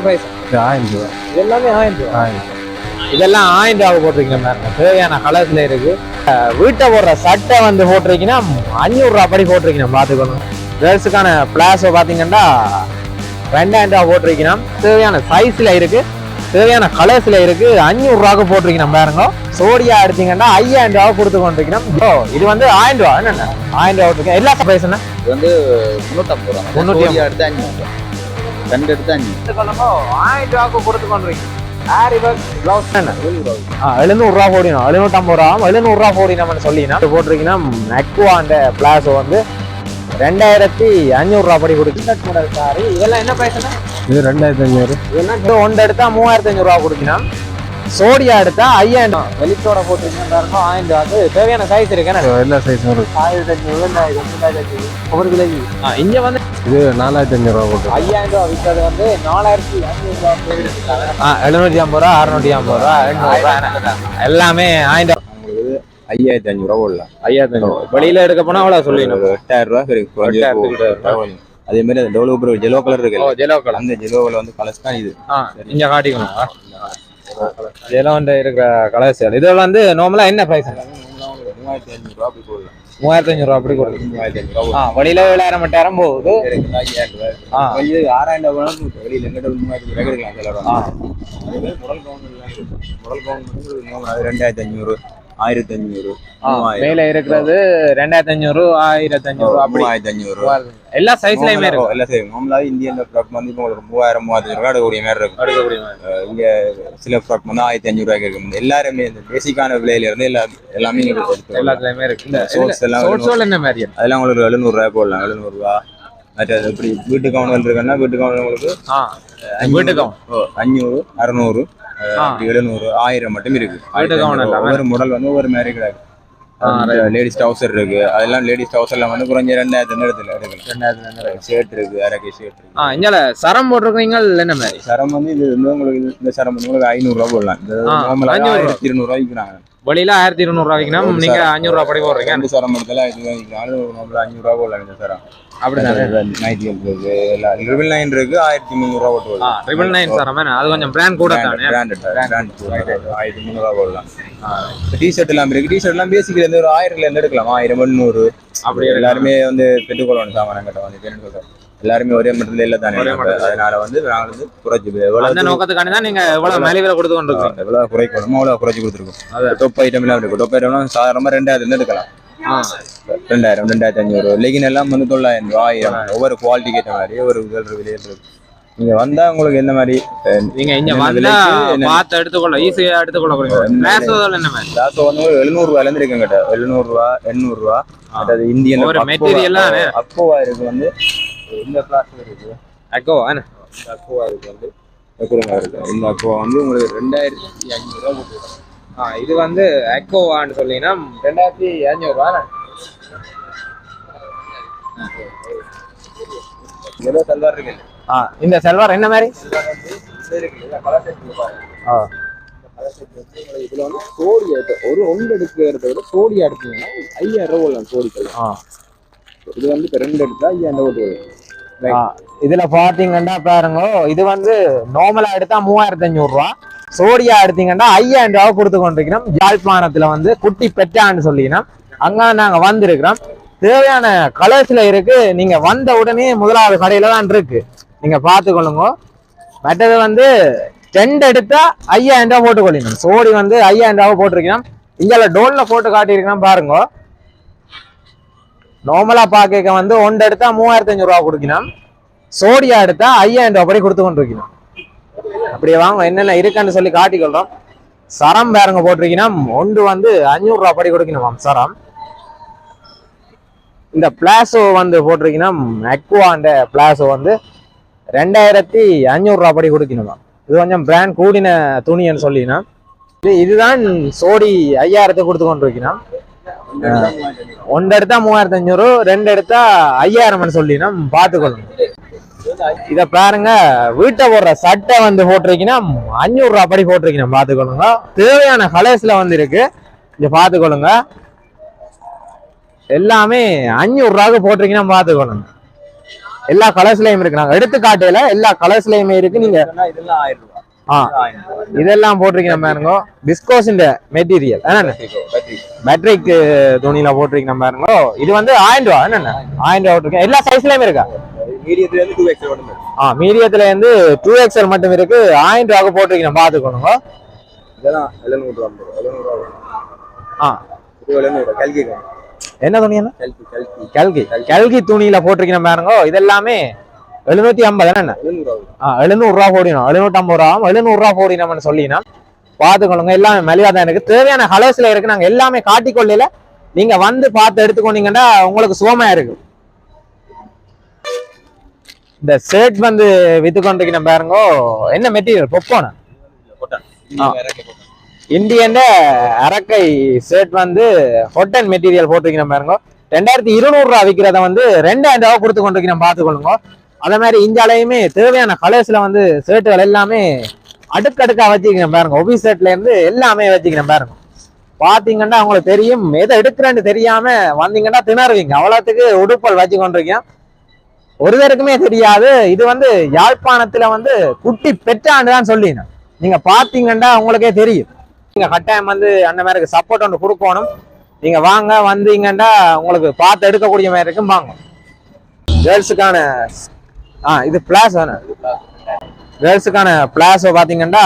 Price 1000 ரூபாய். எல்லாமே 1000 ரூபாய். 1000. இதெல்லாம் 1000 ரூபாய் போட்டிருக்கீங்க பாருங்க. தேவையான கலர்ஸ்ல இருக்கு. வீட்டை போடுற சட்டை வந்து போட்டிருக்கீங்கன்னா 500 ரூபாய் படி போட்டிருக்கீங்க. பாத்துக்கணும். கேர்ள்ஸுக்கான பிளாஸோ பாத்தீங்கன்னா 2000 ரூபாய் போட்டிருக்கீங்கன்னா தேவையான சைஸ்ல இருக்கு, தேவையான கலர்ஸ்ல இருக்கு. 500 ரூபாய்க்கு போட்டிருக்கீங்க பாருங்க. சோடியா எடுத்தீங்கன்னா 5000 ரூபாய் கொடுத்து கொண்டிருக்கீங்கன்னா இது வந்து 1000 ரூபாய். என்னென்ன 1000 ரூபாய் போட்டிருக்கீங்க. எல்லா பிரைஸ் என்ன? இது வந்து 350 ரூபாய். 350 எடுத்து 500. 2 எடுத்து 500. 1000 ரூபாய்க்கு கொடுத்து கொண்டிருக்கீங்க. பிளவுஸ் என்ன 700 ரூபாய் போடணும். 750 ரூபா 700 ரூபாய் போடணும்னு சொல்லினா போட்டிருக்கீங்கன்னா அக்வா அந்த பிளாஸோ வந்து 2500 ரூபாய் படி கொடுக்குறீங்க. சாரி இதெல்லாம் என்ன பிரைஸ்? இது 2500. இதெல்லாம் ஒன்று எடுத்தா 3500 ரூபாய் கொடுக்கணும். சோடியா எடுத்தா 5000. வெளிச்சோட போட்டிருக்கீங்கன்னா 1000 ரூபாய்க்கு தேவையான சைஸ் இருக்கு. எல்லா சைஸும் இருக்கு. 1500 இங்க வந்து இது 4500 ரூபாய் போட்டு 5000 ரூபாய் விற்றது வந்து 4500 ரூபாய். 750 ரூபா 650 ரூபா 800 ரூபா எல்லாமே 1000 ரூபாய். 5500 ரூபாய் போடலாம். 5500 வெளியில எடுக்க போனா அவ்வளவு சொல்லிடணும். 8000 ரூபாய் சரி. அதே மாதிரி அந்த டெவலப்பர் ஜெலோ கலர் இருக்கு. Yellow colour. அந்த ஜெலோவில் வந்து கலர்ஸ் தான் இது. இங்க காட்டிக்கணும். ஜெலோ இருக்கிற கலர்ஸ் இது வந்து நார்மலா என்ன பிரைஸ்? 3500 ரூபாய் அப்படி போடலாம். 3500 ரூபாய் அப்படி கொடுக்கும். 3500 ரூபாய். வெளியில 7000 போகுது. 5000 ரூபாய். வெளியே 6000 ரூபாய் வெளியில எங்கிட்ட 3000 ரூபாய் எடுக்கலாம் சிலர். முதல் கவுண்ட் 2500 1500 மேல இருக்கிறது 2500 1500 அப்படி 3500 எல்லா சைஸ்லயுமே இருக்கு. எல்லா சைஸ் நார்மலா இந்தியன் ஃப்ராக் வந்து உங்களுக்கு 3000 3500 ரூபாய் எடுக்கக்கூடிய மாதிரி இருக்கும். இங்க சில ஃப்ராக் வந்து 1500 ரூபாய்க்கு இருக்கு. எல்லாருமே இந்த பேசிக்கான விலையில இருந்து எல்லாமே எல்லாத்துலயுமே இருக்கு. இந்த சோர்ஸ் எல்லாம் என்ன மாதிரி அதெல்லாம் உங்களுக்கு 700 ரூபாய் போடலாம். 700 ரூபாய். மற்றது இப்படி வீட்டு கவுண்ட் இருக்குன்னா வீட்டு கவுண்ட் உங்களுக்கு வீட்டு கவுண்ட் 500 600 700 1000 மட்டும் இருக்கு. ஒவ்வொரு மாடல் வந்து ஒவ்வொரு மாதிரி கிடையாது. லேடிஸ் டவுசர் இருக்கு. அதெல்லாம் லேடிஸ் டவுசர்லாம் வந்து குறைஞ்ச 2000 இடத்துல எடுக்கலாம். ஷர்ட் இருக்கு, அரக்கை ஷர்ட் இருக்கு. இங்க சரம் போட்டிருக்கீங்க. என்ன மாதிரி சரம் வந்து இது வந்து உங்களுக்கு இந்த சரம் வந்து உங்களுக்கு 500 ரூபாய் போடலாம். 1200 ரூபாய்க்கு நாங்க வெளியில 1200 ரூபாய்க்குனா நீங்க 500 ரூபாய் படி போடுறீங்க. அந்த சரம் எடுத்தால இது 500 ரூபாய் போடலாம். இந்த சரம் அப்படிதானே நைட்டிகள் இருக்கு. எல்லாம் 999 இருக்கு. 1300 ரூபாய் போட்டு 999 சரம். அது கொஞ்சம் பிராண்ட் கூட தானே. பிராண்ட் 1300 ரூபாய் போடலாம். டிஷர்ட் எல்லாம் இருக்கு. டிஷர்ட் எல்லாம் பேசிக்கல இருந்து ஒரு 1000ல இருந்து எடுக்கலாம். 1000 800 அப்படி எல்லாருமே வந்து பெற்றுக்கொள்ளணும். சாமான கிட்ட வந்து எல்லாருமே ஒரே மட்டத்துல இல்ல தானே. அதனால வந்து நாங்க வந்து குறைச்சு அந்த நோக்கத்துக்காண்டி தான் நீங்க எவ்வளவு மலிவில கொடுத்து கொண்டிருக்கீங்க. எவ்வளவு குறைக்கணுமோ அவ்வளவு குறைச்சு கொடுத்துருக்கோம். டொப் ஐட்டம் எல்லாம் இருக்கு. டொப் ஐட்டம்லாம் சாதாரணமா 2000 இருந்து எடுக்கலாம். 2000 2500 லெகின் எல்லாம் வந்து 900 1000 ஒவ்வொரு குவாலிட்டி கேட்ட மாதிரி ஒரு விலையில இருக்கு. நீங்க வந்தா உங்களுக்கு என்ன மாதிரி நீங்க இங்க வந்தா பார்த்து எடுத்துக்கொள்ள ஈஸியா எடுத்துக்கொள்ள போறீங்க. என்ன மாதிரி லாஸ்ட் வந்து 700 ரூபாயில இருந்து இருக்குங்க. 700 ரூபாய் 800 ரூபாய். அதாவது இந்தியன் ஒரு மெட்டீரியல் அக்கோவா இருக்கு. வந்து இந்த கிளாஸ் இருக்கு. அக்கோவா அக்கோவா இருக்கு. வந்து இருக்கு. இந்த அக்கோவா வந்து உங்களுக்கு 2500 ரூபாய் போட்டு. இது வந்து அக்கோவான்னு சொல்லினா 2500 ரூபாய். எவ்வளோ சல்வார் இருக்கு. இந்த செல்வார் என்ன மாதிரி இதுல வந்து சோடி ஒரு ஒன்று எடுக்கிறத விட சோடியா எடுத்தீங்கன்னா 5000 ரூபாய் சோடிகள். இது வந்து இப்போ 2 எடுத்தா 5000 ரூபாய். இதுல பாத்தீங்கன்னா பாருங்க, இது வந்து நார்மலா எடுத்தா 3500 ரூபாய். சோடியா எடுத்தீங்கன்னா 5000 ரூபாய் கொடுத்து கொண்டிருக்கிறோம். யாழ்ப்பாணத்துல வந்து குட்டி பெட்டான்னு சொல்லினா அங்க நாங்க வந்திருக்கிறோம். தேவையான கலர்ஸ்ல இருக்கு. நீங்க வந்த உடனே முதலாவது கடையில தான் இருக்கு. நீங்க பாத்துக்கொள்ளுங்க. மற்றது வந்து 2 எடுத்தா 5000 ரூபாய் போட்டுக்கொள்ளணும். சோடி வந்து 5000 ரூபாய் போட்டிருக்கணும். இங்க டோல்ல போட்டு காட்டியிருக்கணும் பாருங்க. நார்மலா பாக்க வந்து 1 எடுத்தா 3500 ரூபாய் கொடுக்கணும். சோடியா எடுத்தா 5000 ரூபாய் படி கொடுத்து கொண்டிருக்கணும். அப்படியே வாங்க என்னென்ன இருக்குன்னு சொல்லி காட்டிக்கொள்றோம். சரம் பாருங்க போட்டிருக்கணும். 1 வந்து 500 ரூபாய் படி கொடுக்கணும் சரம். இந்த பிளாசோ வந்து போட்டிருக்கணும். அக்வாண்ட பிளாசோ வந்து 2500 ரூபாய் படி கொடுக்கணுமா. இது கொஞ்சம் பிராண்ட் கூடின துணின்னு சொல்லினா இதுதான் சோடி 5000 கொடுத்து கொண்டிருக்கணும். 1 எடுத்தா 3500, 2 எடுத்தா 5000 சொல்லினா பாத்துக்கொள்ளணும். இத பாருங்க, வீட்டை போடுற சட்டை வந்து போட்டிருக்கீங்கன்னா 500 ரூபாய் படி போட்டிருக்கீங்க. பாத்துக்கொள்ளுங்க. தேவையான கலர்ஸ்ல வந்து இருக்கு. இங்க பாத்துக்கொள்ளுங்க. எல்லாமே 500 ரூபாய்க்கு போட்டிருக்கீங்கன்னா பாத்துக்கொள்ளுங்க. எல்லா கலர்ஸ்லயும் இருக்கு. நாங்க எடுத்து காட்டையில எல்லா கலர்ஸ்லயுமே இருக்கு. நீங்க இதெல்லாம் 1000 ரூபாய். இதெல்லாம் போட்டிருக்கீங்க பாருங்க. விஸ்கோஸ் மெட்டீரியல் பேட்டரிக்கு துணியில போட்டிருக்கீங்க பாருங்க. இது வந்து 1000 ரூபா. என்னென்ன 1000 ரூபா போட்டிருக்கேன். எல்லா சைஸ்லயும் இருக்கா? மீடியத்துல இருந்து 2XL மட்டும் இருக்கு. மீடியத்துல இருந்து 2XL மட்டும் இருக்கு. 1000 ரூபாய்க்கு போட்டிருக்கீங்க, பாத்துக்கோங்க. இதெல்லாம் 700 ரூபாய். இது 700 கல்கி. என்ன துணி? என்ன கல்கி கல்கி துணியில போட்டிருக்கீங்க பாருங்க. இதெல்லாமே 750. என்ன 700 ரூபா போடினோம். 750 ரூபா 700 ரூபா போடினோம்னு சொல்லினா பாத்துக்கொள்ளுங்க. எல்லாமே மலிவா தான் இருக்கு. தேவையான கலர்ஸ்ல இருக்கு. நாங்க எல்லாமே காட்டிக்கொள்ளையில நீங்க வந்து பார்த்து எடுத்துக்கொண்டீங்கன்னா உங்களுக்கு சுகமா இருக்கு. இந்த ஷர்ட் வந்து வித்து கொண்டிருக்கீங்க பாருங்க. என்ன மெட்டீரியல்? பொப்போனா இந்தியன் அரக்கை ஷர்ட் வந்து ஹொட்டன் மெட்டீரியல் போட்டிருக்கீங்க பாருங்க. 2200 ரூபா விற்கிறத வந்து 2000 ரூபா கொடுத்து கொண்டிருக்கீங்க, பாத்துக்கொள்ளுங்க. அதே மாதிரி இந்தியாலையுமே தேவையான கலர்ஸ்ல வந்து ஷர்ட்டுகள் எல்லாமே அடுக்கடுக்கா வச்சுக்கிறேன் பாருங்க. ஒபி ஷர்ட்ல இருந்து எல்லாமே வச்சுக்கிறேன் பாருங்க. பாத்தீங்கன்னா உங்களுக்கு தெரியும். எதை எடுக்கிறேன்னு தெரியாம வந்தீங்கன்னா திணறுவீங்க. அவ்வளவுக்கு உடுப்பல் வச்சு கொண்டிருக்கேன். ஒருவருக்குமே தெரியாது. இது வந்து யாழ்ப்பாணத்துல வந்து குட்டி பெற்றாண்டு தான் சொல்லினா. நீங்க பாத்தீங்கன்னா உங்களுக்கே தெரியும். நீங்க கட்டாயம் வந்து அந்த மாதிரி சப்போர்ட் ஒன்று கொடுக்கணும். நீங்க வாங்க, வந்தீங்கன்னா உங்களுக்கு பார்த்து எடுக்கக்கூடிய மாதிரி இருக்கும். வாங்க. கேர்ள்ஸுக்கான இது பிளாஸ் தானே? கேர்ள்ஸுக்கான பிளாஸோ பாத்தீங்கன்னா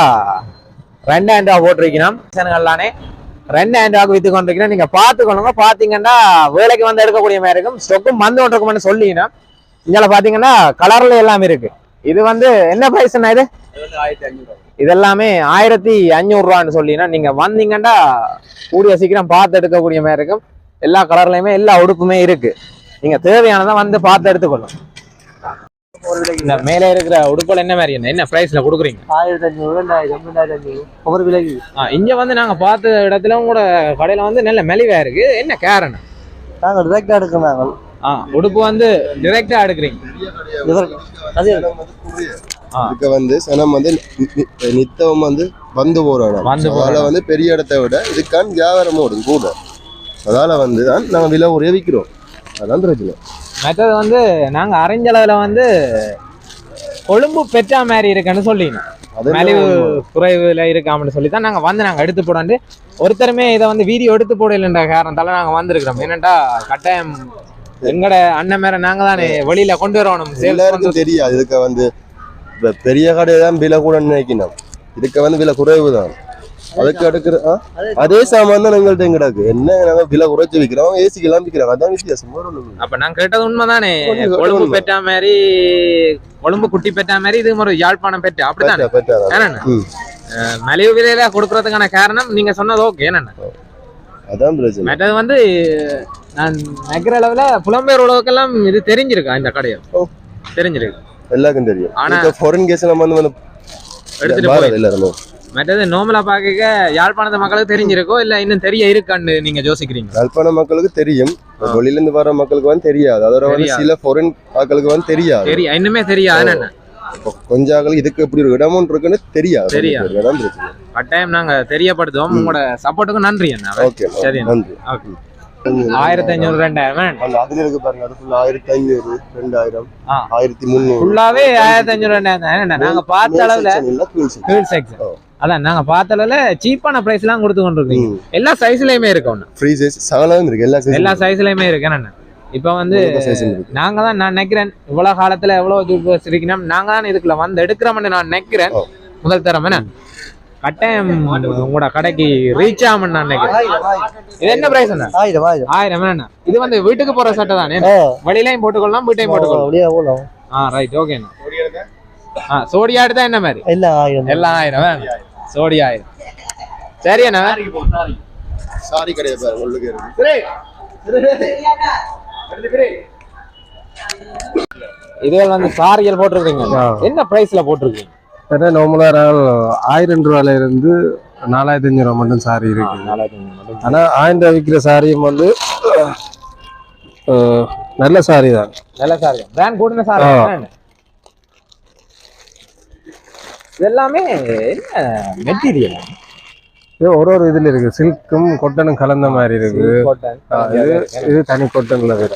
2000 ரூபா போட்டிருக்கணும். 2000 ரூபாய்க்கு வித்து கொண்டிருக்கிறேன். நீங்க பாத்துக்கொள்ளுங்க. பாத்தீங்கன்னா வேலைக்கு வந்து எடுக்கக்கூடிய மாதிரி இருக்கும். ஸ்டொக்கும் வந்து கொண்டிருக்கும்னு சொல்லினா. இங்க பாத்தீங்கன்னா கலர்ல எல்லாம் இருக்கு. இது வந்து என்ன பிரைஸ்னா? இது 1500. இதெல்லாமே 1500 ரூபான்னு சொல்லினா நீங்க வந்தீங்கன்னா கூடிய சீக்கிரம் பார்த்து எடுக்கக்கூடிய மாதிரி இருக்கும். எல்லா கலர்லயுமே எல்லா உடுப்புமே இருக்கு. நீங்க தேவையானதான் வந்து பார்த்து எடுத்துக்கொள்ளும். இந்த மேலே இருக்கிற உடுப்புல என்ன மாதிரி என்ன பிரைஸ்ல கொடுக்குறீங்க? 1500, 2000, 2500 ஒவ்வொரு விலைக்கு. இங்க வந்து நாங்க பார்த்த இடத்துல கூட கடையில வந்து நல்ல மெலிவா இருக்கு. என்ன காரணம்? நாங்கள் டிரெக்டா எடுக்கிறாங்க. உடுப்பு வந்து டிரெக்டா எடுக்கிறீங்க. இதுக்கு வந்து சனம் வந்து நித்தம் வந்து போறோம். அதனால வந்து பெரிய இடத்தை விட இதுக்கான வியாபாரம் ஓடும் கூட. அதால வந்து தான் நாங்க விலை ஒரே விற்கிறோம். அதான் பிரச்சனை. மற்றது வந்து நாங்க அறிஞ்ச அளவுல வந்து கொழும்பு பெற்றா மாதிரி இருக்குன்னு சொல்லினோம். மலிவு குறைவுல இருக்காமனு சொல்லி தான் நாங்க வந்து நாங்க எடுத்து போடாண்டு ஒருத்தருமே இதை வந்து வீடியோ எடுத்து போடலன்ற காரணத்தால நாங்க வந்திருக்கிறோம். என்னண்டா கட்டாயம் எங்கட அண்ணன் மேல நாங்க தானே வெளியில கொண்டு வரணும். எல்லாருக்கும் தெரியாது. இதுக்கு வந்து பெரிய கடையை தான் விலை கூட நினைக்கணும். இதுக்கு வந்து விலை குறைவு தான். அதுக்கு எடுக்கிற அதே சாமான் தான் எங்கள்கிட்ட கிடக்கு. என்ன நாங்க விலை குறைச்சு விற்கிறோம், ஏசிக்கு எல்லாம் விற்கிறோம். அதான் வித்தியாசம். அப்ப நான் கேட்டது உண்மைதானே? கொழும்பு பெற்றா மாதிரி, கொழும்பு குட்டி பெற்றா மாதிரி இது ஒரு யாழ்ப்பாணம் பெற்றா அப்படித்தானே? மலிவு விலையில கொடுக்கறதுக்கான காரணம் நீங்க சொன்னது ஓகே. என்னன்னா அதான் பிரச்சனை. மற்றது வந்து நான் நினைக்கிற அளவுல புலம்பெயர் உலகெல்லாம் இது தெரிஞ்சிருக்கா? இந்த கடையை தெரிஞ்சிருக்கு, எல்லாருக்கும் தெரியும். ஆனா ஃபாரின் கேஸ் நம்ம வந்து எடுத்துட்டு மற்றது நோமலா பாக்க யாழ்ப்பாணத்து மக்களுக்கு தெரிஞ்சிருக்கோ இல்ல இன்னும் தெரிய இருக்கான்னு நீங்க யோசிக்கிறீங்க? யாழ்ப்பாண மக்களுக்கு தெரியும். வெளியில இருந்து வர மக்களுக்கு வந்து தெரியாது. அதோட வந்து சில ஃபாரின் ஆட்களுக்கு வந்து தெரியாது. இன்னுமே தெரியாது. என்ன கொஞ்சம் ஆட்களுக்கு இதுக்கு எப்படி ஒரு இடமும் இருக்குன்னு தெரியாது. கட்டாயம் நாங்க தெரியப்படுத்துவோம். உங்களோட சப்போர்ட்டுக்கு நன்றி. என்ன ஓகே, சரி, நன்றி. 1500, 2000 அதுல இருக்கு பாருங்க. அது ஃபுல்லா 1500, 2000, 1300 ஃபுல்லாவே 1500, 2000. நாங்க பார்த்த அளவுல ஃபுல் செக்ஷன் அதான் நாங்க பார்த்த அளவுல சீப்பான பிரைஸ் எல்லாம் கொடுத்து கொண்டிருக்கீங்க. எல்லா சைஸ்லயுமே இருக்கு. ஃப்ரீ சைஸ் சகலம் இருக்கு. எல்லா சைஸ்லயுமே இருக்கு. என்ன இப்ப வந்து நாங்க தான், நான் நினைக்கிறேன் இவ்வளவு காலத்துல எவ்வளவு தூரம் வச்சிருக்கணும். நாங்க தான் இதுக்குள்ள வந்து எடுக்கிறோம்னு நான் நினைக்கிறேன். முதல் தரம் என்ன கட்டாயம் உங்களோட கடைக்கு ரீச் ஆகும்னு நான் நினைக்கிறேன். இது என்ன பிரைஸ்? 1000 என்ன? இது வந்து வீட்டுக்கு போற சட்டை தானே? வெளியிலையும் போட்டுக்கொள்ளலாம், வீட்டையும் போட்டுக்கொள்ளலாம். Right, okay. சோடியா எடுத்தா என்ன மாதிரி? எல்லாம் 1000. சோடியா 1000. சரி அண்ணா. சாரி கிடையாது. இதுகள் வந்து சாரிகள் போட்டிருக்கீங்க. என்ன பிரைஸ்ல போட்டிருக்கீங்க? நார்மலா 1000 ரூபாயில இருந்து 4500 ரூபா மட்டும் சாரி இருக்கு. ஆனா 1000 ரூபாய் விற்கிற சாரியும் வந்து நல்ல சாரி தான். நல்ல சாரி, பிராண்ட் கூடின சாரி. இதெல்லாமே என்ன மெட்டீரியல்? ஒரு இதுல இருக்கு. சில்க்கும் கொட்டனும் கலந்த மாதிரி இருக்கு. இது தனி கொட்டன்ல வேற.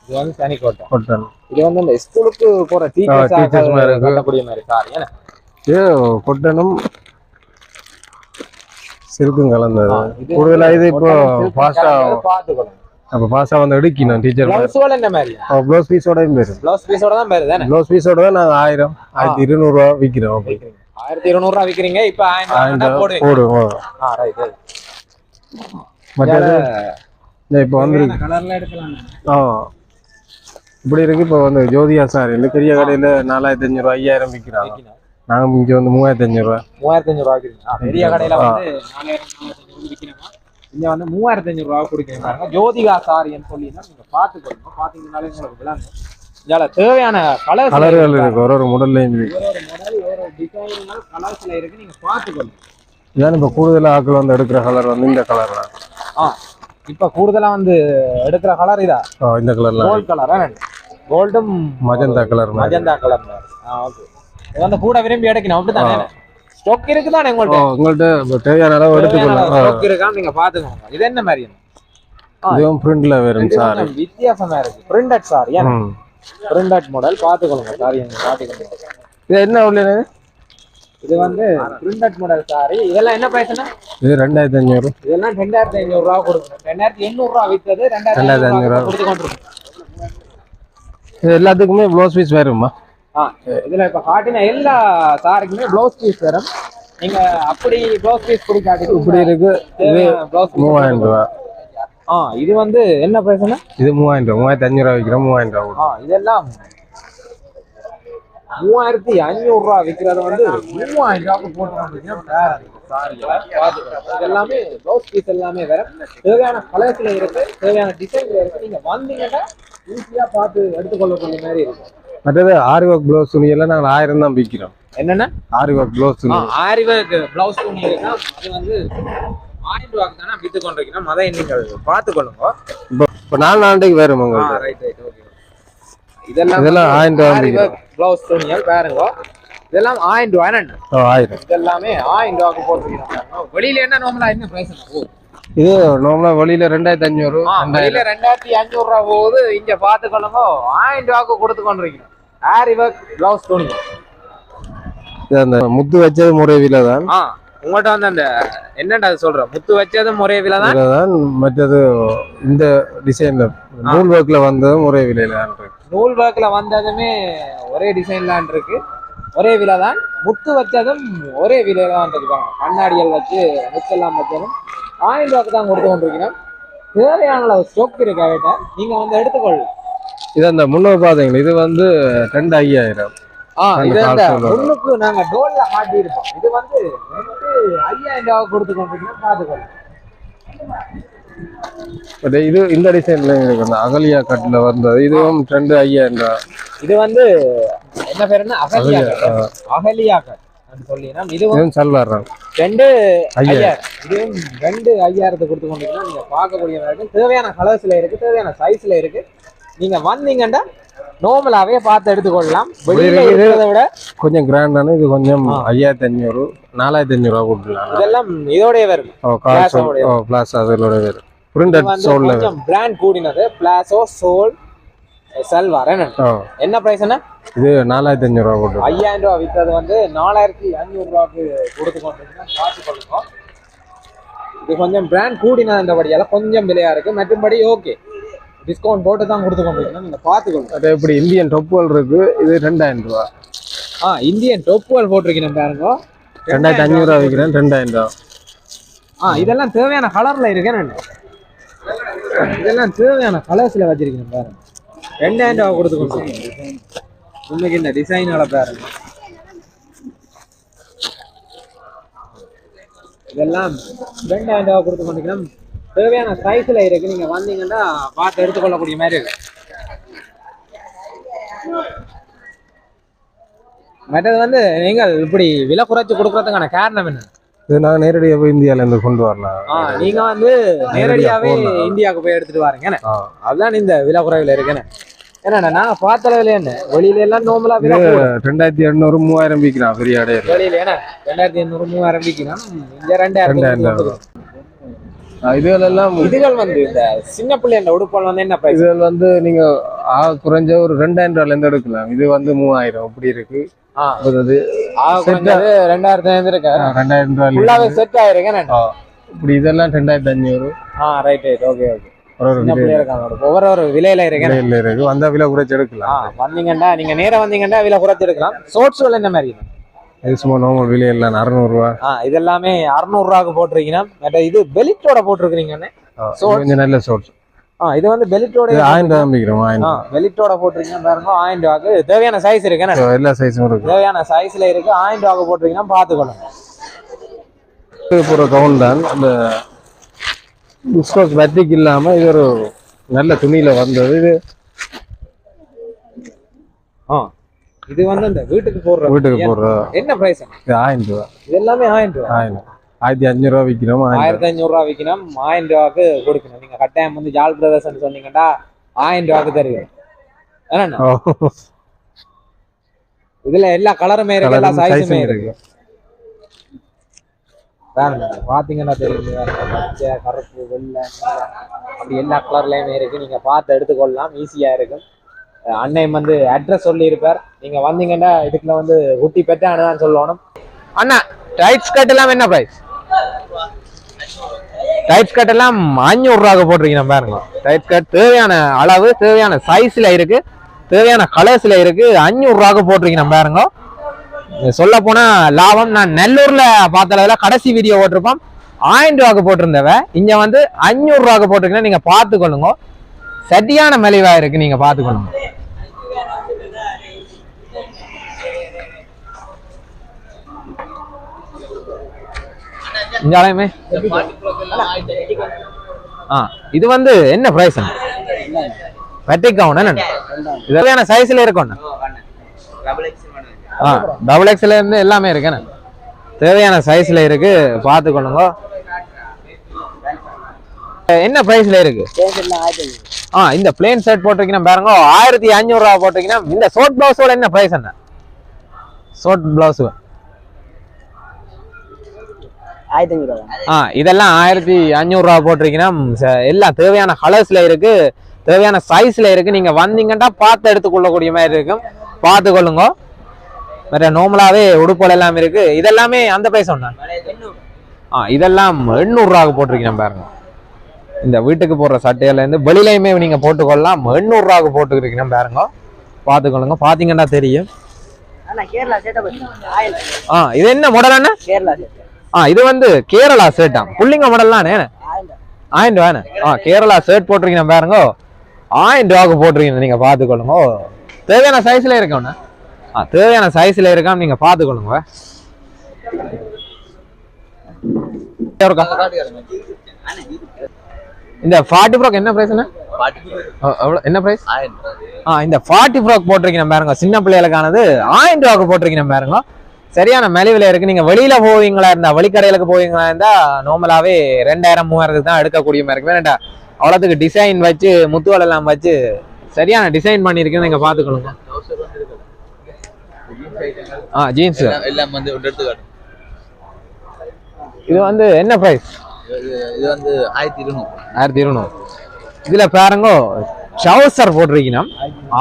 இது வந்து தனி கோட்டை. கொட்டன். இது வந்து இந்த ஸ்கூலுக்கு போற teachers மாதிரி இருக்கு. கட்டக்கூடிய மாதிரி சாரி ஏன்னா இது கொட்டனும் சில்க்கும் கலந்தது. இது கூடுதலா இது இப்போ ஃபாஸ்டா பாத்துக்கணும். அப்ப ஃபாஸ்டா வந்து எடுக்கணும் டீச்சர். பிளவுஸ் வேலை என்ன மாதிரி? ப்ளவுஸ் பீஸோடயும் பேரு. பிளவுஸ் பீஸோட தான் பேரு தானே? ப்ளவுஸ் பீஸோட தான் நாங்க 1000 1200 ரூபா விக்கிறோம். 1200 ரூபா விக்கிறீங்க. இப்ப 1000 போடுவீங்க. போடுவோம். ரைட். மற்றது இப்போ வந்து கலர்ல எடுக்கலாம். இப்படி இருக்கு. இப்போ வந்து ஜோதியா சார் இந்த பெரிய கடையில 4500 5000 விற்கிறாங்க. நாங்க இங்க வந்து 3500 ரூபா. 3500 ரூபா விக்கிறீங்க. பெரிய கடையில வந்து 4000 விக்கிறீங்க. இங்க வந்து 3500 ரூபா கொடுக்குறீங்க பாருங்க. ஜோதிகா சாரின்னு சொல்லினா நீங்க பாத்துக்கோங்க. பாத்தீங்கன்னாலே உங்களுக்கு விளங்கும். இதல தேவையான கலர்கள் இருக்கு. ஒரு மாடல்லையும் இருக்கு. ஒரு மாடல் ஒரு டிசைன்னால் கலர்ஸ்ல இருக்கு. நீங்க பாத்துக்கோங்க. இதான் இப்ப கூடுதலா ஆட்கள் வந்து எடுக்கிற கலர் வந்து இந்த கலர் தான். இப்ப கூடுதலா வந்து எடுக்கிற கலர் இதா? இந்த கலர்ல கோல்ட் கலர். கோல்டும் magenta colour. Magenta colour. Okay. இது வந்து கூட விரும்பி எடுக்கணும் அப்படிதானே? ஸ்டாக் இருக்குதானே உங்கள்ட்ட தேவையான அளவு எடுத்துக்கலாம். ஸ்டாக் இருக்கா நீங்க பாத்துக்கோங்க. இது என்ன மாதிரி? இதுவும் பிரிண்ட்ல வரும் சாரி. வித்தியாசமா இருக்கு. Printed sorry. பிரிண்டட் மாடல் பாத்துக்கோங்க. சாரி பாத்துக்கோங்க. இது என்ன உள்ளது? இது வந்து பிரிண்டட் மாடல் சாரி. இதெல்லாம் என்ன பிரைஸ்னா? இது 2500. இதெல்லாம் 2500 ரூபாய் கொடுக்கணும். 2800 ரூபாய் வித்தது 2500 ரூபாய் கொடுத்து கொண்டிருக்கோம். இது எல்லாத்துக்குமே ப்ளவுஸ் பீஸ் வருமா? இதுல இப்ப காட்டின எல்லா சாரிக்குமே ப்ளவுஸ் பீஸ் வரும். நீங்க அப்படி ப்ளவுஸ் பீஸ் இப்படி காட்டி இப்படி இருக்கு. இது 3000 ரூபாய். இது வந்து என்ன பிரைஸ்னா? இது 3000 ரூபாய். 3500 ரூபாய் விக்கிறோம். 3000 ரூபாய். இதெல்லாம் 3500 ரூபாய் விக்கிறது வந்து 3000 ரூபாய்க்கு போட்டு எல்லாமே ப்ளவுஸ் பீஸ் எல்லாமே வேற. தேவையான கலர்ஸ்ல இருக்கு. தேவையான டிசைன்ல இருக்கு. நீங்க வந்தீங்கன்னா ஈஸியா பார்த்து எடுத்துக்கொள்ளக்கூடிய மாதிரி இருக்கும். மற்றது ஆரி ஒர்க் ப்ளவுஸ் துணி எல்லாம் நாங்கள் 1000 தான் விற்கிறோம். என்னன்னா ஆரி ஒர்க் ப்ளவுஸ் துணி? ஆரி ஒர்க் ப்ளவுஸ் துணி இருக்குன்னா அது வந்து 1000 ரூபாய்க்கு தானே வித்து கொண்டிருக்கோம். அதை நீங்கள் பார்த்துக்கொள்ளுங்க. இப்போ 4 நாளைக்கு வரும் உங்களுக்கு. ரைட். ஓகே. இதெல்லாம் 1000 ரூபாய் ப்ளவுஸ் துணிகள் பாருங்க. இதெல்லாம் 1000 ரூபாய். 1000. இதெல்லாமே 1000 ரூபாய்க்கு போட்டுருக்கோம். வெளியில என்ன நார்மலா என்ன பிரைஸ்? இது நார்மலா வெளியில 2500. வெளியில 2500 ரூபாய் போகுது. இங்க பாத்துக்கொள்ளுங்க 1000 ரூபாய்க்கு கொடுத்து கொண்டிருக்கோம். ஆரி ஒர்க் ப்ளவுஸ் துணி. இது அந்த முத்து வச்சது முறை விலை தான். உங்கள்கிட்ட வந்து அந்த என்னடா சொல்ற முத்து வச்சது முறை விலை தான். மற்றது இந்த டிசைன்ல நூல் ஒர்க்ல வந்தது முறை விலையில தான் இருக்கு. நூல் ஒர்க்ல வந்ததுமே ஒரே டிசைன்லாம் இருக்கு. ஒரே விலை தான். முத்து வச்சதும் ஒரே விலையில தான் இருக்காங்க. கண்ணாடிகள் வச்சு முத்தெல்லாம் வச்சதும் 1000 ரூபாய்க்கு தான் கொடுத்து கொண்டிருக்கணும். தேவையான ஸ்டாக் இருக்க நீங்க வந்து எடுத்துக்கொள்ளு. இது அந்த முன்னூறு பாத்தீங்களா? இது வந்து 2500. இது அந்த முன்னுக்கு நாங்க டோல்ல மாட்டி இருப்போம். இது வந்து 5000 ரூபாய் கொடுத்து கொண்டிருக்கணும். பாத்துக்கொள்ளு. இது இந்த டிசைன்ல இருக்கு. அந்த அகலியா கட்ல வந்தது. இதுவும் 2500 ரூபாய். இது வந்து என்ன பேருன்னா அகலியா கட் சொல்லினா. இதுவும் சல்வார் 2500. இதுவும் 2500 கொடுத்து கொண்டிருக்கணும். நீங்க பார்க்கக்கூடிய மாதிரி தேவையான கலர்ஸ்ல இருக்கு. தேவையான சைஸ்ல இருக்கு. நீங்க வந்தீங்கன்னா நார்மலாவே பார்த்து எடுத்துக்கொள்ளலாம். வெளியில இருக்கிறத விட கொஞ்சம் கிராண்டான. இது கொஞ்சம் 5500 4500 ரூபாய் கொடுக்கலாம். இதெல்லாம் இதோடய வரும். பிளாசோ அதோட வரும். பிரிண்டட் சோல்ல கொஞ்சம் பிராண்ட் கூடினது. Palazzo sole salwar. என்ன பிரைஸ்னா? இது 4500 ரூபாய் போட்டு 5000 ரூபாய் வித்தது வந்து 4500 ரூபாய்க்கு கொடுத்து கொண்டிருக்கோம். பார்த்துக்கொள்ளுங்க. இது கொஞ்சம் பிராண்ட் கூடினதுன்றபடியால கொஞ்சம் விலையா இருக்கு. மற்றபடி ஓகே டிஸ்கவுண்ட் போட்டு தான் கொடுத்து கொண்டிருக்கோம். நீங்க பார்த்துக்கொள்ளுங்க. அது எப்படி இந்தியன் டொப்புவல் இருக்கு. இது 2000 ரூபாய். இந்தியன் டொப்புவல் போட்டிருக்கேன் பாருங்க. 2500 ரூபாய் விற்கிறேன். 2000 ரூபாய். இதெல்லாம் தேவையான கலர்ல இருக்கேன். இதெல்லாம் தேவையான கலர்ஸ்ல வச்சிருக்கேன் பாருங்க. 2000 ரூபாய் கொடுத்து கொண்டிருக்கேன். உங்களுக்கு இந்த டிசைனால பாருங்க. இதெல்லாம் 2000 ரூபாய் கொடுத்து கொண்டிருக்கேன். தேவையான சைஸ்ல இருக்கு. நீங்க வந்தீங்கன்னா பார்த்து எடுத்துக்கொள்ளக்கூடிய மாதிரி இருக்கு. மற்றது வந்து நீங்கள் இப்படி விலை குறைச்சு கொடுக்கறதுக்கான காரணம் என்ன? இது நான் நேரடியாக போய் இந்தியால இருந்து கொண்டு வரலாம். நீங்க வந்து நேரடியாவே இந்தியாவுக்கு போய் எடுத்துட்டு வாருங்க. அதுதான் இந்த விலை குறைவுல இருக்குன்னு. ஏன்னா நாங்க பார்த்த அளவுல என்ன வெளியில எல்லாம் நார்மலா 2800 3000 விற்கிறான் பெரிய அடையாளம். வெளியில என்ன 2800 3000 விற்கிறான். இங்க 2000. இதுகளெல்லாம் இதுகள் வந்து இந்த சின்ன பிள்ளைங்க உடுப்புகள் வந்து என்ன பிரைஸ்? இதுகள் வந்து நீங்க குறைஞ்ச ஒரு 2000 இருந்து எடுக்கலாம். இது வந்து 3000 அப்படி இருக்கு. அது குறைஞ்சது 2000 இருக்கு. 2000 ஃபுல்லாவே செட் ஆயிருக்கு. இப்படி இதெல்லாம் 2500. Right okay okay. ஒவ்வொரு ஒரு விலையில இருக்கு. வந்தா விலை குறைச்சு எடுக்கலாம். வந்தீங்கன்னா நீங்க நேரா வந்தீங்கன்னா விலை குறைச்சு எடுக்கலாம். ஷோர்ட்ஸ்கள் என்ன மாதிரி? இது சும்மா நார்மல் விலை இல்ல 600 ரூபா. இது எல்லாமே 600 ரூபாய்க்கு போட்டிருக்கீங்கன்னா இது பெலிட்டோட போட்டிருக்கீங்கன்னு. கொஞ்சம் நல்ல ஷோர்ட்ஸ். இது வந்து பெலிட்டோட 1000 ரூபாய் விக்கிறோம். 1000 பெலிட்டோட போட்டிருக்கீங்க பாருங்க. 1000 ரூபாய்க்கு தேவையான சைஸ் இருக்கு. எல்லா சைஸும் இருக்கு. தேவையான சைஸ்ல இருக்கு. 1000 ரூபாய்க்கு போட்டிருக்கீங்கன்னா பாத்துக்கணும். ஒரு கவுன் தான். அந்த டிஸ்கவுண்ட் பத்திக்கு இல்லாம இது ஒரு நல்ல துணியில வந்தது. இது வந்து இந்த வீட்டுக்கு போடுற என்ன பிரைஸ்? 1000 ரூபாய். இது எல்லாமே 1000 ரூபாய். 1500 ரூபாய் விற்கிறோம். 1500 ரூபாய் விற்கணும். 1000 ரூபாய்க்கு கொடுக்கணும். நீங்க கட்டாயம் வந்து ஜால் பிரதர்ஸ் சொன்னீங்கன்னா 1000 ரூபாய்க்கு தருவீங்க. இதுல எல்லா கலருமே இருக்கு, எல்லா சைஸுமே இருக்கு. பாத்தீங்கன்னா தெரியும். பச்சை, கருப்பு, வெள்ளை, அப்படி எல்லா கலர்லயுமே இருக்கு. நீங்க பார்த்து எடுத்துக்கொள்ளலாம். ஈஸியா இருக்கும். அண்ணன் வந்து அட்ரஸ் சொல்லி இருப்பார். நீங்க வந்தீங்கன்னா இதுக்குள்ள வந்து ஊட்டி பெட்டானதான் சொல்லணும். அண்ணா டைட் ஸ்கர்ட் எல்லாம் என்ன பிரைஸ்? டைட் ஸ்கர்ட் எல்லாம் 500 ரூபாய்க்கு போட்டிருக்கீங்க பாருங்க. டைட் ஸ்கர்ட் தேவையான அளவு, தேவையான சைஸ்ல இருக்கு, தேவையான கலர்ஸ்ல இருக்கு. 500 ரூபாய்க்கு போட்டிருக்கீங்க பாருங்க. சொல்ல போனா லாபம். நான் நெல்லூர்ல பார்த்ததுல கடைசி வீடியோ போட்டிருப்போம். 1000 ரூபாய்க்கு போட்டிருந்தவ இங்க வந்து 500 ரூபாய்க்கு போட்டிருக்கீங்க. நீங்க பாத்துக்கொள்ளுங்க. சரியான மலிவா இருக்கு. நீங்க பாத்துக்கொள்ளுங்க. இது வந்து என்ன பிரைஸ்? இதெல்லாம் சைஸ்ல இருக்கும். டபுள் எக்ஸ்ல இருந்து எல்லாமே இருக்கு. தேவையான சைஸ்ல இருக்கு. பாத்துக்கொள்ளுங்க. என்ன பிரைஸ்ல இருக்கு? இந்த பிளேன் ஷர்ட் போட்டிருக்கீங்க பாருங்க. 1500 ரூபாய் போட்டிருக்கீங்க. இந்த ஷார்ட் பிளவுஸோட என்ன பிரைஸ்? என்ன ஷார்ட் பிளவுஸ்? இதெல்லாம் 1500 ரூபாய் போட்டிருக்கீங்கன்னா எல்லாம் தேவையான கலர்ஸ்ல இருக்கு, தேவையான சைஸ்ல இருக்கு. நீங்க வந்தீங்கன்னா பார்த்து எடுத்துக்கொள்ளக்கூடிய மாதிரி இருக்கும். பார்த்துக்கொள்ளுங்க. வேற நார்மலாவே உடுப்புகள் எல்லாம் இருக்கு. இதெல்லாமே அந்த பிரைஸ் ஒண்ணா? இதெல்லாம் 800 ரூபாய்க்கு போட்டிருக்கீங்க பாருங்க. இந்த வீட்டுக்கு போடுற சட்டையில இருந்து வெளியிலையுமே நீங்க போட்டுக்கொள்ளலாம். 800 ரூபாய்க்கு போட்டுக்கிறீங்க பாருங்க. பாத்துக்கொள்ளுங்க. பாத்தீங்கன்னா தெரியும். இது என்ன மாடல் அண்ணா? இது வந்து கேரளா ஷர்ட்டா? புள்ளிங்க மாடல்லாம் 1000 ரூபாய். கேரளா ஷர்ட் போட்டிருக்கீங்க பாருங்க. 1000 ரூபாய்க்கு போட்டிருக்கீங்க. நீங்க பாத்துக்கொள்ளுங்க. தேவையான சைஸ்ல இருக்கோண்ணா. தேவையான சைஸ்ல இருக்காம நீங்க பாத்துக்கொள்ளுங்க. இந்த 40 ஃப்ராக் என்ன பிரைஸ்? என்ன பிரைஸ்? இந்த 40 ஃப்ராக் போட்டிருக்கீங்க பாருங்க. சின்ன பிள்ளைகளுக்கானது 1000 ரூபாய்க்கு போட்டிருக்கீங்க பாருங்க. சரியான மலிவில இருக்கு. நீங்க வெளியில போவீங்களா இருந்தா, வெளிக்கடைகளுக்கு போவீங்களா இருந்தா நார்மலாவே 2000-3000 தான் எடுக்கக்கூடிய மாதிரி இருக்கு. வேண்டாம் அவ்வளவுக்கு டிசைன் வச்சு முத்துவல் எல்லாம் வச்சு சரியான டிசைன் பண்ணிருக்கு. நீங்க பாத்துக்கொள்ளுங்க. ஜீன்ஸ் எல்லாம் வந்து எடுத்துக்காட்டு. இது வந்து என்ன பிரைஸ்? இது வந்து 1200. இதுல பாருங்க ட்ரவுசர் போட்டிருக்கீங்க.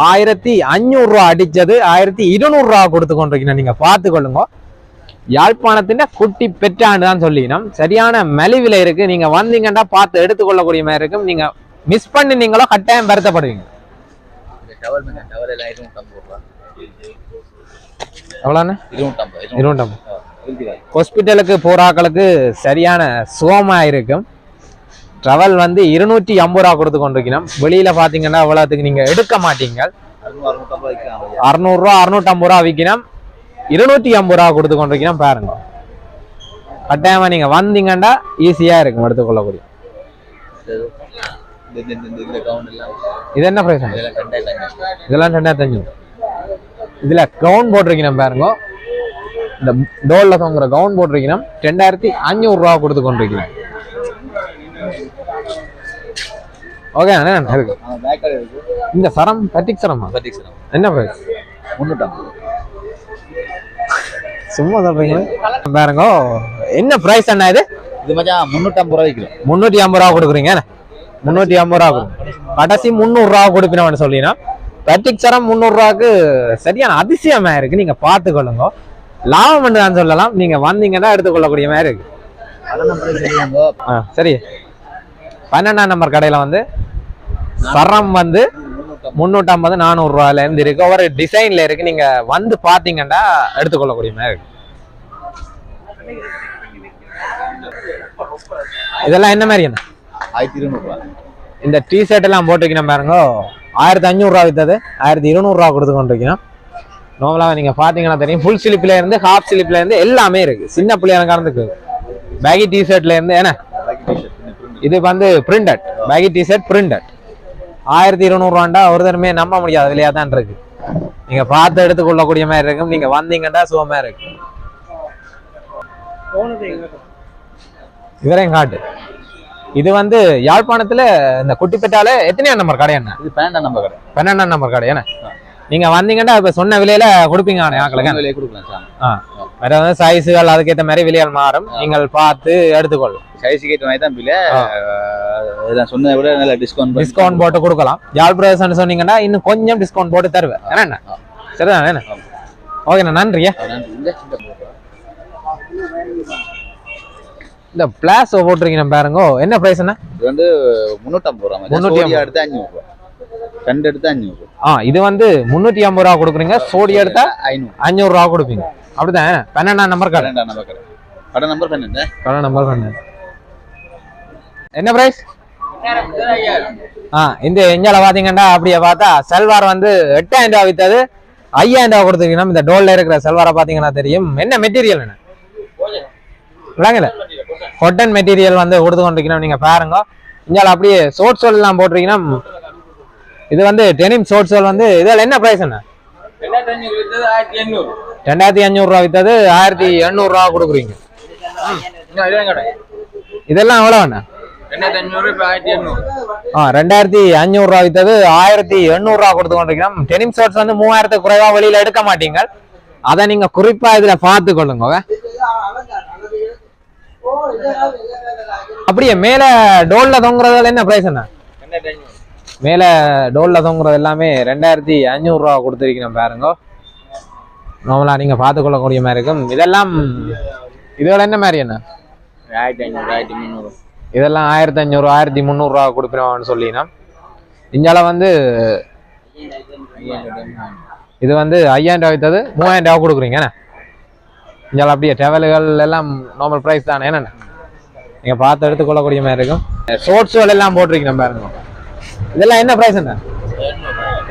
1500 ரூபாய் அடிச்சது 1200 ரூபாய் கொடுத்து கொண்டிருக்கீங்க. நீங்க பாத்துக்கொள்ளுங்க. யாழ்ப்பாணத்தின் குட்டி பெற்றாண்டு தான் சொல்லிக்கணும். சரியான மலிவில இருக்கு. நீங்க வந்தீங்கன்னா பார்த்து எடுத்துக்கொள்ளக்கூடிய மாதிரி இருக்கும். நீங்க மிஸ் பண்ணினீங்களோ கட்டாயம் வருத்தப்படுவீங்க. ஹாஸ்பிட்டலுக்கு போறாக்களுக்கு சரியான சுகமா இருக்கும். ட்ரவல் வந்து 250 ரூபா கொடுத்து கொண்டிருக்கணும். வெளியில பாத்தீங்கன்னா அவ்வளவுக்கு நீங்க எடுக்க மாட்டீங்க. 600 ரூபா 650 ரூபா விற்கணும். 250 ரூபா கொடுத்து கொண்டிருக்கணும். பாருங்க கட்டாயமா நீங்க வந்தீங்கன்னா ஈஸியா இருக்கும் எடுத்துக்கொள்ளக்கூடிய. இது என்ன பிரைஸ்? இதெல்லாம் 2500. இதுல கவுன் போட்டிருக்கீங்க பாருங்க. இந்த டோல்ல தொங்குற கவுன் போட்டிருக்கீங்க. 2500 ரூபா கொடுத்து கொண்டிருக்கீங்க. ஓகே இருக்கு. இந்த சரம் பட்டிக் சரமா? என்ன பிரைஸ்? 350. சும்மா சொல்றீங்க பாருங்க. என்ன பிரைஸ் அண்ணா? இது இது மச்சான் 350 ரூபாய் விற்கிறோம். 350 ரூபா கொடுக்குறீங்க. 350 ரூபா கடைசி 300 ரூபா கொடுப்பினவன்னு சொல்லினா பிரட்டிக்சரம் 300 ரூபாய்க்கு சரியான அதிசயமா இருக்கு. நீங்க பார்த்துக்கொள்ளுங்க, லாபம் தான் சொல்லலாம். நீங்க வந்தீங்கன்னா எடுத்துக்கொள்ளக்கூடிய மாதிரி இருக்கு. சரி, 12ஆம் நம்பர் கடையில வந்து சரம் வந்து 350 400 ரூபாயில இருந்து இருக்கு. ஒவ்வொரு டிசைன்ல இருக்கு. நீங்க வந்து பாத்தீங்கன்னா எடுத்துக்கொள்ளக்கூடிய மாதிரி இருக்கு. இதெல்லாம் என்ன மாதிரி என்ன 1200 ரூபாய். இந்த டி ஷர்ட் எல்லாம் போட்டுக்கணும் பாருங்க. 1500 ரூபா வித்தது 1200 ரூபா கொடுத்து கொண்டிருக்கணும். நார்மலா நீங்க பாத்தீங்கன்னா தெரியும். ஃபுல் ஸ்லிப்ல இருந்து ஹாஃப் ஸ்லிப்ல இருந்து எல்லாமே இருக்கு. சின்ன பிள்ளைங்க காரணத்துக்கு பேகி டி ஷர்ட்ல இருந்து என்ன இது வந்து printed baggy T shirt printed 1200 ரூபாண்டா ஒரு தரமே நம்ப முடியாது விலையா தான் இருக்கு. நீங்க பார்த்து எடுத்துக்கொள்ளக்கூடிய மாதிரி இருக்கும். நீங்க வந்தீங்கன்னா சுகமா இருக்கு. இவரையும் காட்டு. இது வந்து யாழ்ப்பாணத்துல இந்த குட்டிப்பேட்டால எத்தனையாம் நம்பர் கடை என்ன? இது 12ஆம் நம்பர் கடை. 12ஆம் நம்பர் கடை என்ன? நீங்க வந்தீங்கன்னா இப்ப சொன்ன விலையில கொடுப்பீங்க ஆக்களுக்கு விலையை கொடுக்கலாம் சார். வேற வந்து சைஸுகள் அதுக்கேற்ற மாதிரி விலைகள் மாறும். நீங்கள் பார்த்து எடுத்துக்கொள்ளும். சைஸுக்கு ஏற்ற மாதிரி தான் பிள்ளை. சொன்னதை விட நல்ல டிஸ்கவுண்ட் போட்டு கொடுக்கலாம். ஜால் பிரதர்ஸ் சொன்னீங்கன்னா இன்னும் கொஞ்சம் டிஸ்கவுண்ட் போட்டு தருவேன். என்ன சரிதான் என்ன? ஓகேண்ணா, நன்றியா. இந்த பிளாஸ் போட்டிருக்கீங்க பாருங்க. என்ன பிரைஸ் என்ன? இது வந்து 350 ரூபாய். 350 எடுத்து 500 ரூபாய். 2 எடுத்து 500 ரூபாய். இது வந்து 350 ரூபா கொடுக்குறீங்க. சோடி எடுத்தா 500 ரூபா கொடுப்பீங்க. அப்படிதான் 12ஆம் நம்பர் கடை. 12ஆம் நம்பர் கடை. கடை நம்பர் 12. கடை நம்பர் 12. என்ன பிரைஸ்? இந்த எஞ்சால பாத்தீங்கன்னா அப்படியே பார்த்தா செல்வார் வந்து 8000 ரூபா வித்தது 5000 ரூபா கொடுத்துருக்கீங்க. இந்த டோல்ல இருக்கிற செல்வாரை பாத்தீங்கன்னா தெரியும். என்ன மெட்டீரியல் என்ன விளங்கல? காட்டன் மெட்டீரியல் வந்து கொடுத்து கொண்டிருக்கணும். நீங்க பாருங்க. இஞ்சால அப்படியே ஷோர்ட் சோல் எல்லாம் போட்டிருக்கீங்கன்னா இது வந்து டெனிம் ஷோர்ட் சோல் வந்து இதில் என்ன பிரைஸ் என்ன? 2500 ரூபா வித்தது 1800 ரூபா கொடுக்குறீங்க. இதெல்லாம் எவ்வளவு வேணா? 2500 ரூபா வித்தது 1800 ரூபா கொடுத்து கொண்டிருக்கோம். டெனிம் ஷோர்ட்ஸ் வந்து 3000 குறைவா வெளியில எடுக்க மாட்டீங்க. அதை நீங்க குறிப்பா இதுல பார்த்து கொள்ளுங்க. அப்படியே மேல டோல்ல தொங்குறதுல என்ன பிரைஸ் என்ன? மேல டோல்ல தொங்குறது எல்லாமே 2500 ரூபா கொடுத்துருக்கணும் பாருங்க. நார்மலா நீங்க பார்த்து கொள்ளக்கூடிய மாதிரி இருக்கும். இதெல்லாம் இதெல்லாம் என்ன மாதிரி என்ன? 1500 இதெல்லாம் 1500 1300 ரூபா கொடுப்பினோம்னு சொல்லினா இஞ்சால வந்து இது வந்து 5000 ரூபா வித்தது 3000 ரூபா கொடுக்குறீங்க. இஞ்சால அப்படியே டெவல்கள் எல்லாம் நார்மல் பிரைஸ் தானே என்னென்ன நீங்க பார்த்து எடுத்துக்கொள்ளக்கூடிய மாதிரி இருக்கும். ஷோர்ட்ஸ் எல்லாம் போட்டிருக்கணும் பாருங்க. இதெல்லாம் என்ன பிரைஸ் என்ன?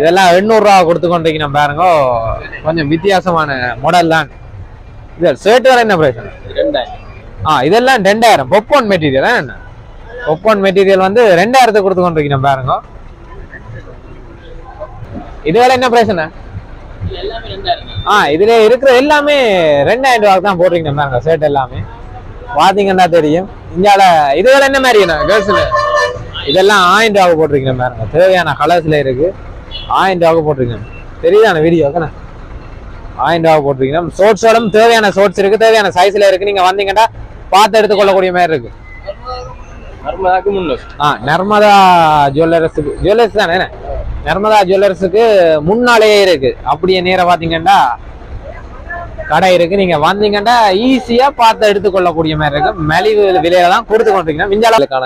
இதெல்லாம் 800 ரூபா கொடுத்து கொண்டிருக்கணும் பாருங்க. கொஞ்சம் வித்தியாசமான மாடல் தான். இது ஷர்ட் என்ன பிரைஸ்? இதெல்லாம் 2000 பொப்பான் மெட்டீரியல். என்ன பொப்பான் மெட்டீரியல் வந்து 2000 கொடுத்து கொண்டிருக்கணும் பாருங்க. இதுல என்ன பிரைஸ் என்ன? இதுல இருக்கிற எல்லாமே 2000 ரூபாய்க்கு தான் போட்டிருக்கணும் பாருங்க. ஷர்ட் எல்லாமே பாத்தீங்கன்னா தெரியும். இந்தியால இதுல என்ன மாதிரி என்ன கேர்ள்ஸ்ல இதெல்லாம் 1000 ரூபாய்க்கு போட்டிருக்கணும் பாருங்க. தேவையான கலர்ஸ்ல இருக்கு. 1000 ரூபாய்க்கு போட்டிருக்கணும். தெரியுதான வீடியோ? 1000 ரூபாய் போட்டிருக்கணும். ஷோர்ட்ஸோடும் தேவையான ஷோர்ட்ஸ் இருக்கு. தேவையான சைஸ்ல இருக்கு. நீங்க வந்தீங்கன்னா பார்த்து எடுத்துக்கொள்ளக்கூடிய மாதிரி இருக்கு. நர்மதா ஜுவல்லர்ஸ் தானே? நர்மதா ஜுவல்லர்ஸுக்கு முன்னாலேயே இருக்கு. அப்படியே நேரம் பாத்தீங்கன்னா கடை இருக்கு. நீங்க வந்தீங்கன்னா ஈஸியா பார்த்து எடுத்துக்கொள்ளக்கூடிய மாதிரி இருக்கு. மலிவு விலையில தான் கொடுத்து கொண்டிருக்கீங்க. மிஞ்சாலுக்கான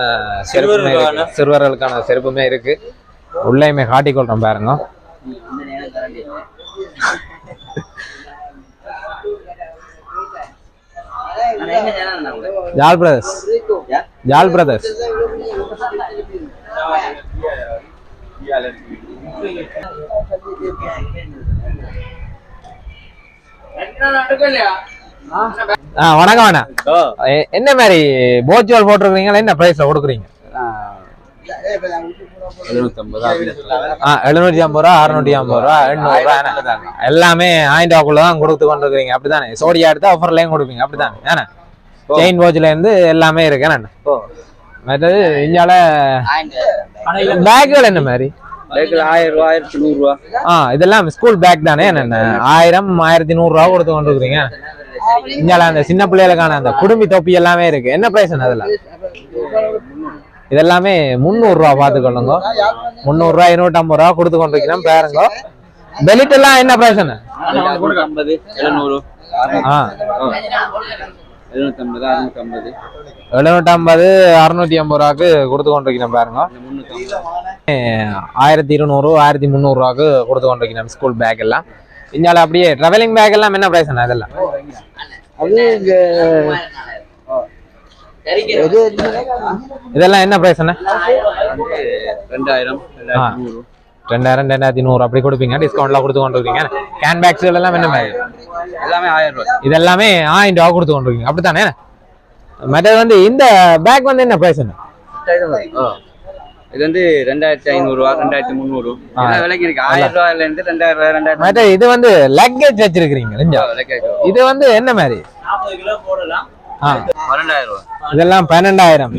செருப்புமே இருக்கு. சிறுவர்களுக்கான செருப்புமே இருக்கு. உள்ளேயுமே காட்டிக்கொள்றோம் பாருங்க. ஜால் பிரதர்ஸ். ஜால் பிரதர்ஸ். வணக்கம் அண்ணா. என்ன மாதிரி போச்சுவல் போட்டிருக்கீங்களா? என்ன பிரைஸ்ல கொடுக்குறீங்க? 750 ரூபா 650 ரூபா 800 ரூபா எல்லாமே 1000 ரூபாக்குள்ளதான் கொடுத்து கொண்டிருக்கீங்க. அப்படித்தானே? சோடியா எடுத்தா ஆஃபர்லயும் கொடுப்பீங்க. அப்படித்தானே? ஏன்னா செயின் வாட்ச்ல இருந்து எல்லாமே இருக்கு. என்ன மற்றது இந்தியால பேக்குகள் என்ன மாதிரி? 1000 ரூபா 1100 ரூபா. இதெல்லாம் ஸ்கூல் பேக் தானே? என்ன 1000 1100 ரூபா கொடுத்து கொண்டிருக்கீங்க. இங்கால அந்த சின்ன பிள்ளைகளுக்கான அந்த குடுமி தொப்பி எல்லாமே இருக்கு. என்ன பிரைஸ் அதெல்லாம்? இதெல்லாமே 300 ரூபா பார்த்துக்கொள்ளுங்க. 300 ரூபா 250 ரூபா கொடுத்து கொண்டிருக்கிறோம் பாருங்க. பெலிட் எல்லாம் என்ன பிரைஸ்? 750 700 750 650 ரூபாய்க்கு கொடுத்து கொண்டிருக்கிறோம் பாருங்க. 1200 1300 ரூபாய்க்கு கொடுத்து கொண்டிருக்கிறோம் ஸ்கூல் பேக் எல்லாம். இங்கால அப்படியே டிராவலிங் பேக் எல்லாம் என்ன பிரைஸ் அதெல்லாம்? அது இங்க இதெல்லாம் என்ன பிரைஸ்? 2000 2100 அப்படி கொடுப்பீங்க. டிஸ்கவுண்ட்லாம் கொடுத்து கொண்டிருக்கீங்க. கேன் பேக்ஸ் எல்லாம் என்ன மாதிரி? எல்லாமே 1000 ரூபாய். இதெல்லாமே 1000 ரூபா கொடுத்து கொண்டிருக்கீங்க அப்படித்தானே? மற்றது வந்து இந்த பேக் வந்து என்ன பிரைஸ்? இது வந்து 2500 ரூபா 2300 எல்லா விலைக்கு இருக்கு. 1000 ரூபாயில இருந்து 2000 2000. மற்ற இது வந்து லக்கேஜ் வச்சிருக்கீங்க. இது வந்து என்ன மாதிரி? 40 கிலோ போடலாம். 12000 ரூபாய். இதெல்லாம் 12000.